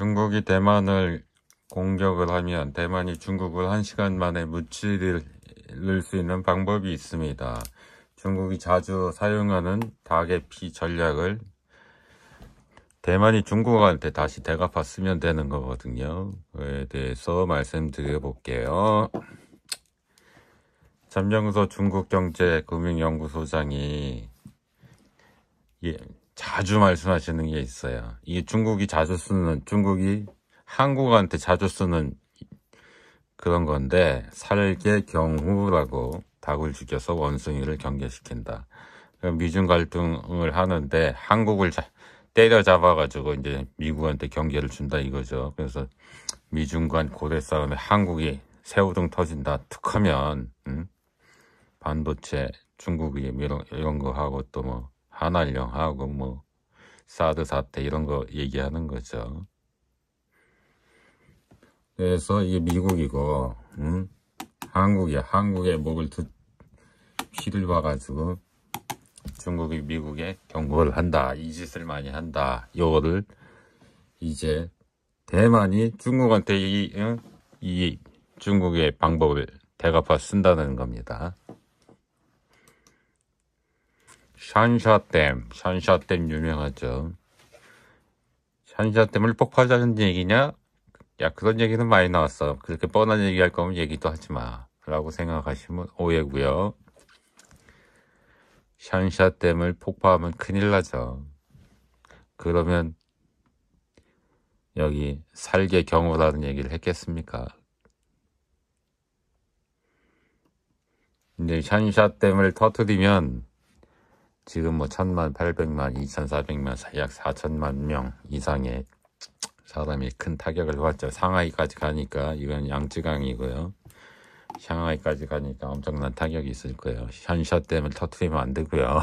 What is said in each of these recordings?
중국이 대만을 공격을 하면 대만이 중국을 1시간 만에 무찌를 수 있는 방법이 있습니다. 중국이 자주 사용하는 닭의 피 전략을 대만이 중국한테 다시 대갚아 쓰면 되는 거거든요. 그에 대해서 말씀드려 볼게요. 잠정서 중국경제금융연구소장이 자주 말씀하시는 게 있어요. 이게 중국이 한국한테 자주 쓰는 그런 건데, 살계 경후라고 닭을 죽여서 원숭이를 경계시킨다. 미중 갈등을 하는데 한국을 때려잡아가지고 이제 미국한테 경계를 준다 이거죠. 그래서 미중 간 고대 싸움에 한국이 새우등 터진다 툭 하면 반도체 중국이 이런 거 하고 또 뭐 한알령 하고 뭐 사드 사태 이런 거 얘기하는 거죠. 그래서 이게 미국이고 한국의 목을 피를 봐가지고 중국이 미국에 경고를 한다. 이 짓을 많이 한다. 이거를 이제 대만이 중국한테 이 중국의 방법을 대갚아 쓴다는 겁니다. 샨샤댐 유명하죠. 샨샤댐을 폭파하자는 얘기냐? 야, 그런 얘기는 많이 나왔어. 그렇게 뻔한 얘기 할 거면 얘기도 하지 마. 라고 생각하시면 오해고요. 샨샤댐을 폭파하면 큰일 나죠. 그러면 여기 살계 경우라는 얘기를 했겠습니까? 이제 샨샤댐을 터뜨리면 지금 뭐 1000만, 800만, 2400만, 약 4000만 명 이상의 사람이 큰 타격을 받죠. 상하이까지 가니까 이건 양쯔강이고요. 샹하이까지 가니까 엄청난 타격이 있을 거예요. 샨샤댐을 터뜨리면 안 되고요.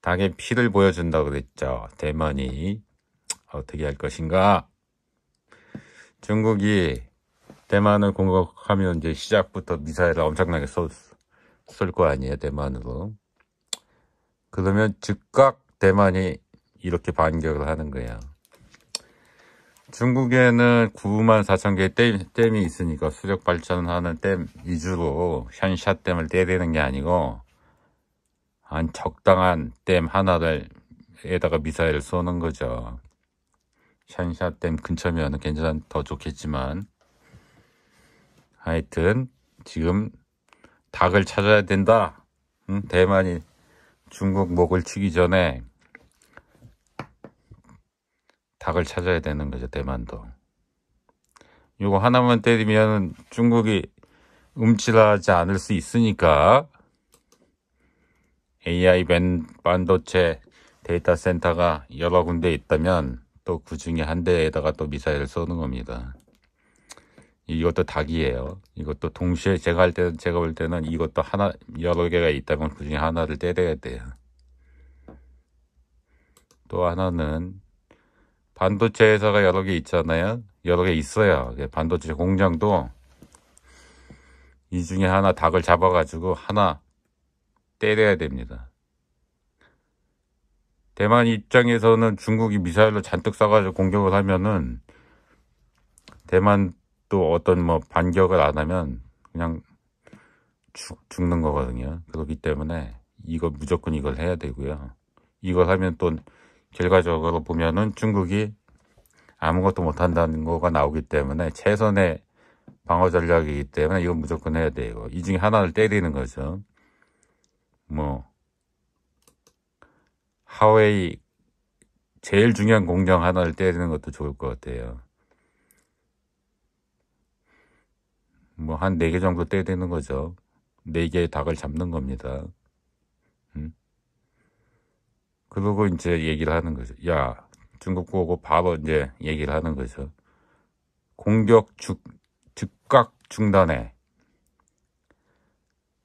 닭의 피를 보여준다고 그랬죠. 대만이 어떻게 할 것인가? 중국이 대만을 공격하면 이제 시작부터 미사일을 엄청나게 쏠 거 아니에요, 대만으로. 그러면 즉각 대만이 이렇게 반격을 하는 거예요. 중국에는 94,000개의 댐이 있으니까 수력 발전하는 댐 위주로 샨샤댐을 때리는 게 아니고 한 적당한 댐 하나를 에다가 미사일을 쏘는 거죠. 샨샤댐 근처면 더 좋겠지만 하여튼 지금 닭을 찾아야 된다. 대만이 중국 목을 치기 전에 닭을 찾아야 되는 거죠. 대만도. 이거 하나만 때리면 중국이 움찔하지 않을 수 있으니까 AI 반도체 데이터 센터가 여러 군데 있다면 또 그 중에 한 대에다가 또 미사일을 쏘는 겁니다. 이것도 닭이에요. 이것도 동시에 제가 볼 때는 이것도 여러 개가 있다면 그 중에 하나를 때려야 돼요. 또 하나는 반도체 회사가 여러 개 있잖아요. 여러 개 있어요. 반도체 공장도 이 중에 하나 닭을 잡아가지고 하나 때려야 됩니다. 대만 입장에서는 중국이 미사일로 잔뜩 쏴가지고 공격을 하면은 대만도 어떤 뭐 반격을 안 하면 그냥 죽는 거거든요. 그렇기 때문에 무조건 이걸 해야 되고요. 이걸 하면 또 결과적으로 보면은 중국이 아무것도 못한다는 거가 나오기 때문에 최선의 방어 전략이기 때문에 이건 무조건 해야 돼요. 이 중에 하나를 때리는 거죠. 뭐 하웨이 제일 중요한 공장 하나를 때리는 것도 좋을 것 같아요. 뭐 한 4개 정도 때리는 거죠. 4개의 닭을 잡는 겁니다. 그러고 이제 얘기를 하는 거죠. 야, 중국 보고 바로 이제 얘기를 하는 거죠. 공격 즉각 중단해.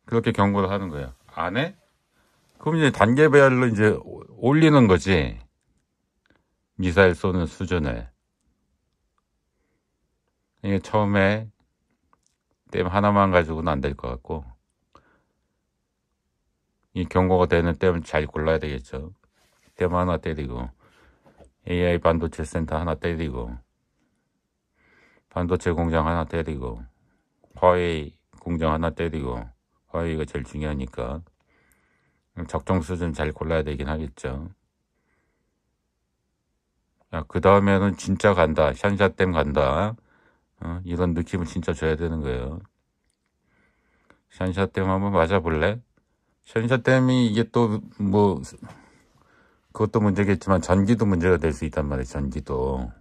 그렇게 경고를 하는 거예요. 안 해? 그럼 이제 단계별로 이제 올리는 거지. 미사일 쏘는 수준을. 이게 처음에 댐 하나만 가지고는 안 될 것 같고, 이 경고가 되는 댐을 잘 골라야 되겠죠. 댐 하나 때리고, AI 반도체 센터 하나 때리고, 반도체 공장 하나 때리고, 화웨이 공장 하나 때리고, 화웨이가 제일 중요하니까 적정 수준 잘 골라야 되긴 하겠죠. 그 다음에는 진짜 간다, 샨샤댐 간다, 이런 느낌을 진짜 줘야 되는 거예요. 샨샤댐 한번 맞아볼래? 샨샤댐이 이게 또 뭐 그것도 문제겠지만 전기도 문제가 될 수 있단 말이에요. 전기도.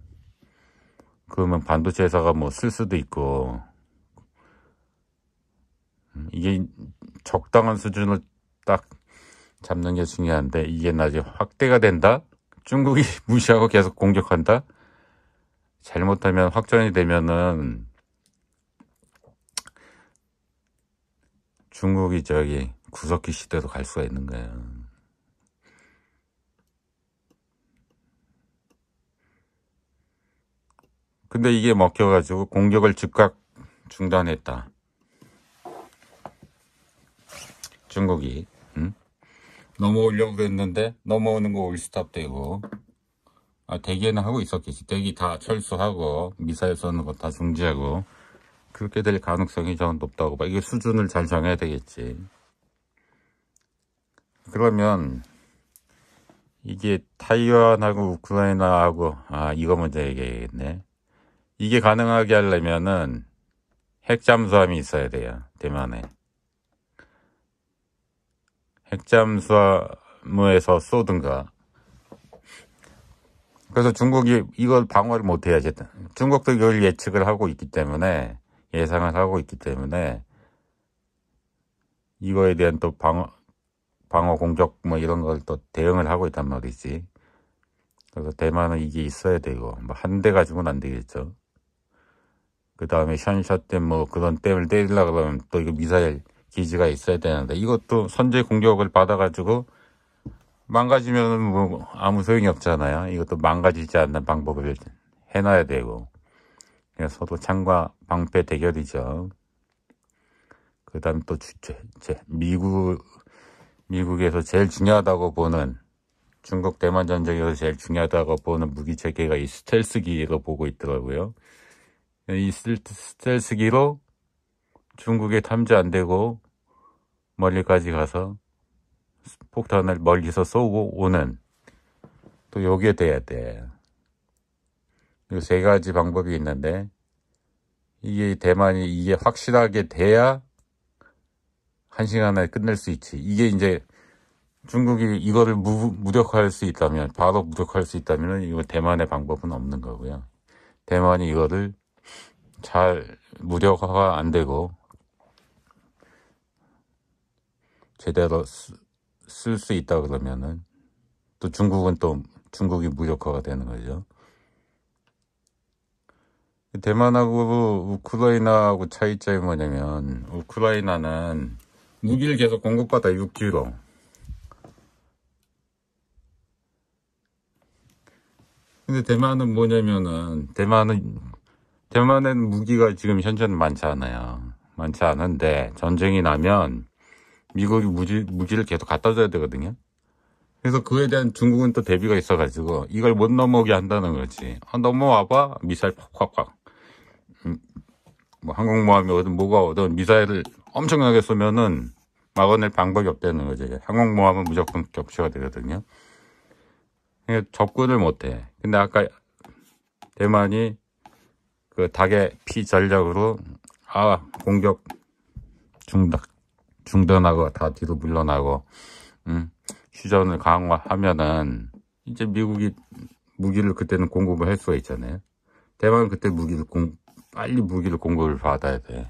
그러면 반도체 회사가 뭐 쓸 수도 있고, 이게 적당한 수준을 딱 잡는 게 중요한데, 이게 나중에 확대가 된다? 중국이 무시하고 계속 공격한다? 잘못하면 확전이 되면은 중국이 저기 구석기 시대로 갈 수가 있는 거예요. 근데 이게 먹혀가지고 공격을 즉각 중단했다. 중국이. 넘어오려고 그랬는데 넘어오는 거 올스톱 되고, 대기는 하고 있었겠지. 대기 다 철수하고 미사일 쏘는 거 다 중지하고, 그렇게 될 가능성이 저는 높다고 봐. 이게 수준을 잘 정해야 되겠지. 그러면 이게 타이완하고 우크라이나하고, 이거 먼저 얘기해야겠네. 이게 가능하게 하려면은 핵잠수함이 있어야 돼요. 대만에. 핵잠수함에서 쏘든가. 그래서 중국이 이걸 방어를 못해야지. 중국도 이걸 예측을 하고 있기 때문에, 예상을 하고 있기 때문에, 이거에 대한 또 방어 공격 뭐 이런 걸 또 대응을 하고 있단 말이지. 그래서 대만은 이게 있어야 되고, 뭐 한 대 가지고는 안 되겠죠. 그 다음에 샨샤댐 뭐 그런 댐을 때리려고 그러면 또 이거 미사일 기지가 있어야 되는데, 이것도 선제 공격을 받아가지고 망가지면은 뭐 아무 소용이 없잖아요. 이것도 망가지지 않는 방법을 해놔야 되고. 그래서 서로 창과 방패 대결이죠. 그 다음에 또 미국에서 제일 중요하다고 보는, 중국 대만 전쟁에서 제일 중요하다고 보는 무기 체계가 이 스텔스기로 보고 있더라고요. 이 스텔스기로 중국에 탐지 안 되고 멀리까지 가서 폭탄을 멀리서 쏘고 오는, 또 요게 돼야 돼. 이 세 가지 방법이 있는데, 이게 대만이 이게 확실하게 돼야 1시간에 끝낼 수 있지. 이게 이제 중국이 이거를 무력화할 수 있다면, 바로 무력화할 수 있다면 이거 대만의 방법은 없는 거고요. 대만이 이거를 잘 무력화가 안 되고 제대로 쓸 수 있다 그러면은 또 중국이 무력화가 되는 거죠. 대만하고 우크라이나하고 차이점이 뭐냐면, 우크라이나는 무기를 계속 공급받아 6kg. 근데 대만은 뭐냐면은, 대만에는 무기가 지금 현재는 많지 않아요. 많지 않은데 전쟁이 나면 미국이 무기를 계속 갖다 줘야 되거든요. 그래서 그에 대한 중국은 또 대비가 있어가지고 이걸 못 넘어오게 한다는 거지. 넘어와봐, 미사일 팍팍팍. 뭐 항공모함이 오든 뭐가 오든 미사일을 엄청나게 쏘면은 막아낼 방법이 없다는 거죠. 항공모함은 무조건 격추가 되거든요. 접근을 못해. 근데 아까 대만이 그 닭의 피 전략으로 공격 중단하고 다 뒤로 물러나고 휴전을 강화하면은 이제 미국이 무기를 그때는 공급을 할 수가 있잖아요. 대만은 그때 빨리 무기를 공급을 받아야 돼.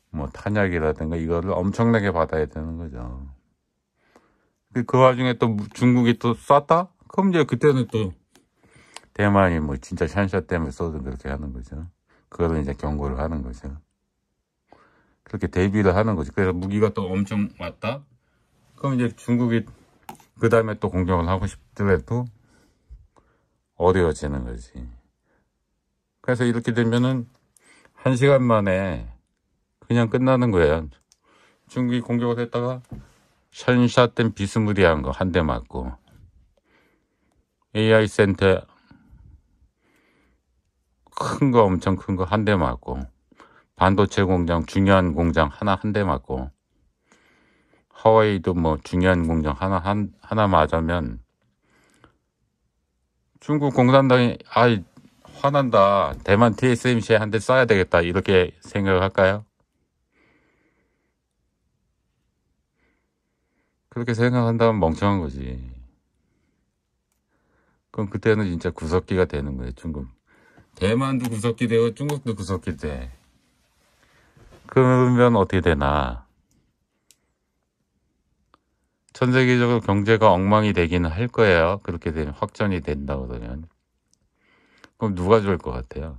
뭐 탄약이라든가 이거를 엄청나게 받아야 되는 거죠. 그 와중에 또 중국이 또 쐈다? 그럼 이제 그때는 또 대만이 뭐 진짜 샨샤댐을 쏘든 그렇게 하는 거죠. 그거를 이제 경고를 하는 거죠. 그렇게 대비를 하는 거죠. 그래서 무기가 또 엄청 왔다? 그럼 이제 중국이 그 다음에 또 공격을 하고 싶더라도 어려워지는 거지. 그래서 이렇게 되면은 1시간 만에 그냥 끝나는 거예요. 중국이 공격을 했다가 션샷된 비스무리한 거 한 대 맞고, AI 센터 큰 거, 엄청 큰 거 한 대 맞고, 반도체 공장, 중요한 공장 하나 한 대 맞고, 하와이도 뭐 중요한 공장 하나 맞으면 중국 공산당이 아이 화난다. 대만 TSMC에 한 대 쏴야 되겠다. 이렇게 생각을 할까요? 그렇게 생각한다면 멍청한 거지. 그럼 그때는 진짜 구석기가 되는 거예요, 중국. 대만도 구석기 되고 중국도 구석기 돼. 그러면 어떻게 되나? 전 세계적으로 경제가 엉망이 되기는 할 거예요. 그렇게 되면, 확전이 된다 그러면. 그럼 누가 좋을 것 같아요?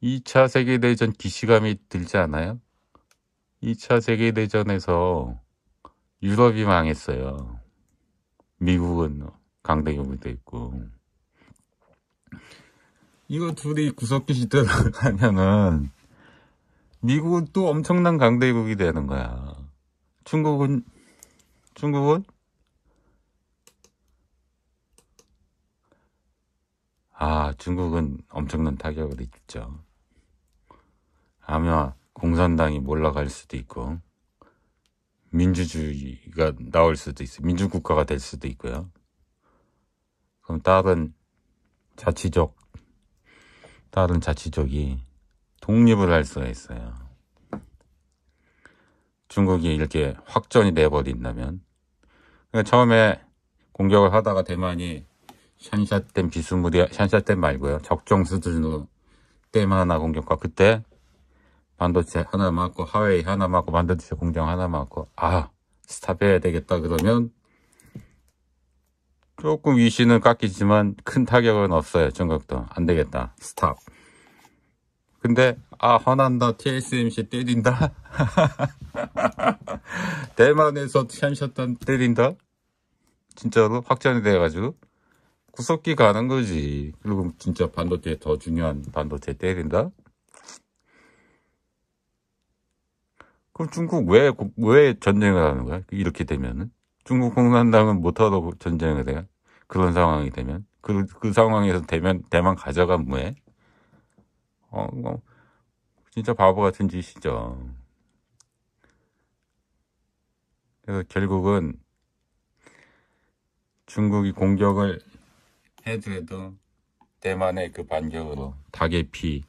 2차 세계대전 기시감이 들지 않아요? 2차 세계대전에서 유럽이 망했어요. 미국은 강대국이 돼 있고. 이거 둘이 구석기 시대로 가면은 미국은 또 엄청난 강대국이 되는 거야. 중국은 중국은 엄청난 타격을 입죠. 아마 공산당이 몰락할 수도 있고, 민주주의가 나올 수도 있어요. 민주국가가 될 수도 있고요. 그럼 다른 자치족이 독립을 할 수가 있어요. 중국이 이렇게 확전이 돼버린다면. 그러니까 처음에 공격을 하다가 대만이 샨샤댐 샨샤댐 말고요. 적정 수준으로 댐 하나 공격하고, 그때 반도체 하나 맞고, 하웨이 하나 맞고, 반도체 공장 하나 맞고, 스탑해야 되겠다 그러면 조금 위신은 깎이지만 큰 타격은 없어요. 중국도 안 되겠다, 스탑. 근데 화난다, TSMC 때린다. 대만에서 샨샤댐 때린다. 진짜로 확전이 돼가지고 구석기 가는 거지. 그리고 진짜 반도체, 더 중요한 반도체 때린다. 그럼 중국 왜 전쟁을 하는 거야? 이렇게 되면은 중국 공산당은 못하고 전쟁을 해요. 그런 상황이 되면 그 상황에서 대만 가져가 뭐해? 진짜 바보 같은 짓이죠. 그래서 결국은 중국이 공격을 해도 대만의 그 반격으로, 다개피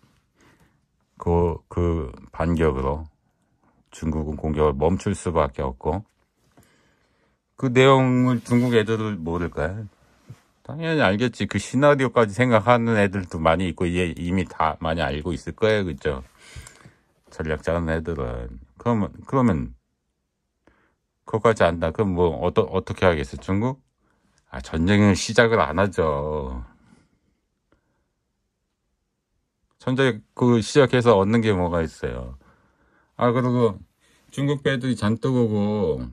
그 반격으로 중국은 공격을 멈출 수밖에 없고, 그 내용을 중국 애들을 모를까요? 당연히 알겠지. 그 시나리오까지 생각하는 애들도 많이 있고, 이미 다 많이 알고 있을 거예요. 그죠? 전략 짜는 애들은. 그러면 그거까지 안다. 그럼 뭐 어떻게 하겠어? 중국? 전쟁을 시작을 안 하죠. 전쟁 시작해서 얻는 게 뭐가 있어요? 그리고 중국 배들이 잔뜩 오고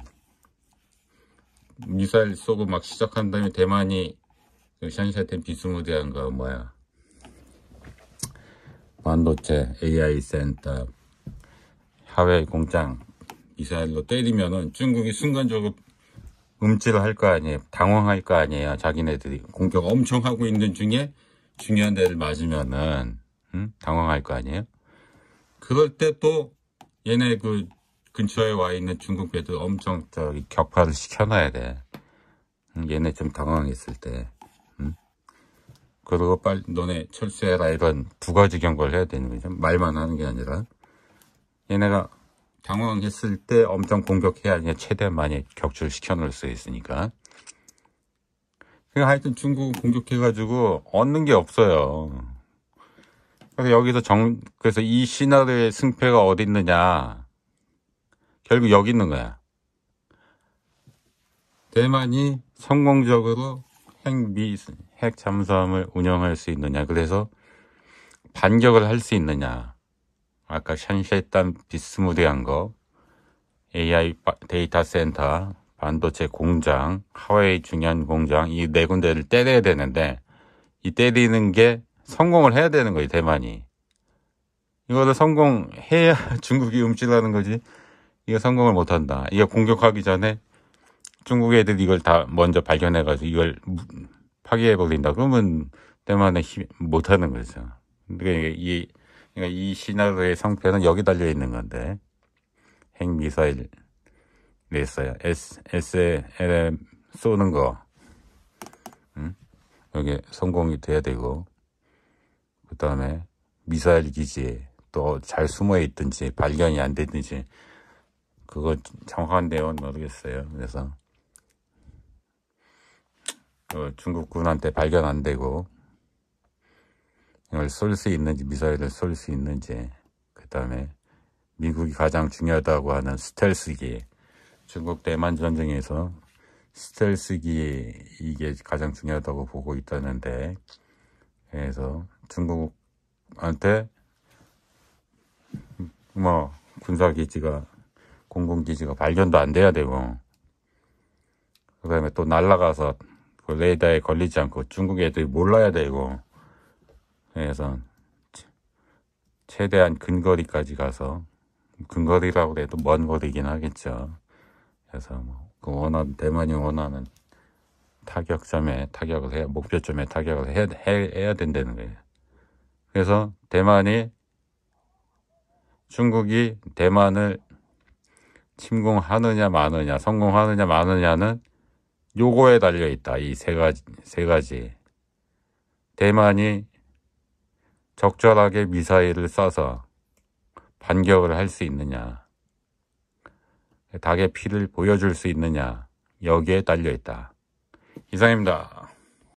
미사일 쏘고 막 시작한 다음에 대만이 샨샤댐 비스무리한 거 반도체, AI 센터, 하웨이 공장 미사일로 때리면은 중국이 순간적으로 움찔을 할 거 아니에요. 당황할 거 아니에요. 자기네들이 공격 엄청 하고 있는 중에 중요한 데를 맞으면은 당황할 거 아니에요. 그럴 때 또 얘네 그 근처에 와 있는 중국 배들 엄청 격파를 시켜놔야 돼. 얘네 좀 당황했을 때. 그리고 빨리 너네 철수해라, 이런 두 가지 경고를 해야 되는 거죠. 말만 하는 게 아니라. 얘네가 당황했을 때 엄청 공격해야 그냥 최대한 많이 격추시켜 놓을 수 있으니까. 하여튼 중국 공격해가지고 얻는 게 없어요. 그래서 여기서 그래서 이 시나리오의 승패가 어디 있느냐. 결국 여기 있는 거야. 대만이 성공적으로 핵 잠수함을 운영할 수 있느냐. 그래서 반격을 할 수 있느냐. 아까 샨샤댐 비스무리한 거, AI 데이터 센터, 반도체 공장, 하웨이 중요한 공장, 이 네 군데를 때려야 되는데, 이 때리는 게 성공을 해야 되는 거예요, 대만이. 이거를 성공해야 중국이 움찔하는 거지. 이거 성공을 못한다. 이거 공격하기 전에 중국 애들이 이걸 다 먼저 발견해가지고 이걸 파괴해버린다. 그러면 대만에 못하는 거죠. 그러니까 이 시나리오의 성패는 여기 달려 있는 건데, 핵미사일 냈어요. SLM 쏘는 거, 여기 성공이 돼야 되고, 그 다음에 미사일 기지에 또 잘 숨어 있든지 발견이 안 되든지, 그거 정확한 내용은 모르겠어요. 그래서 중국군한테 발견 안 되고, 이걸 쏠 수 있는지, 미사일을 쏠 수 있는지, 그 다음에 미국이 가장 중요하다고 하는 스텔스기, 중국 대만 전쟁에서 스텔스기 이게 가장 중요하다고 보고 있다는데, 그래서 중국한테 뭐 군사기지가, 공군기지가 발견도 안 돼야 되고, 그 다음에 또 날아가서 그 레이더에 걸리지 않고 중국 애들이 몰라야 되고, 그래서 최대한 근거리까지 가서, 근거리라고 해도 먼 거리긴 하겠죠. 그래서 대만이 원하는 타격점에 타격을 해야, 목표점에 타격을 해야 된다는 거예요. 그래서 중국이 대만을 침공하느냐 마느냐, 성공하느냐 마느냐는 요거에 달려 있다. 이 세 가지. 대만이 적절하게 미사일을 쏴서 반격을 할 수 있느냐, 닭의 피를 보여줄 수 있느냐, 여기에 달려 있다. 이상입니다.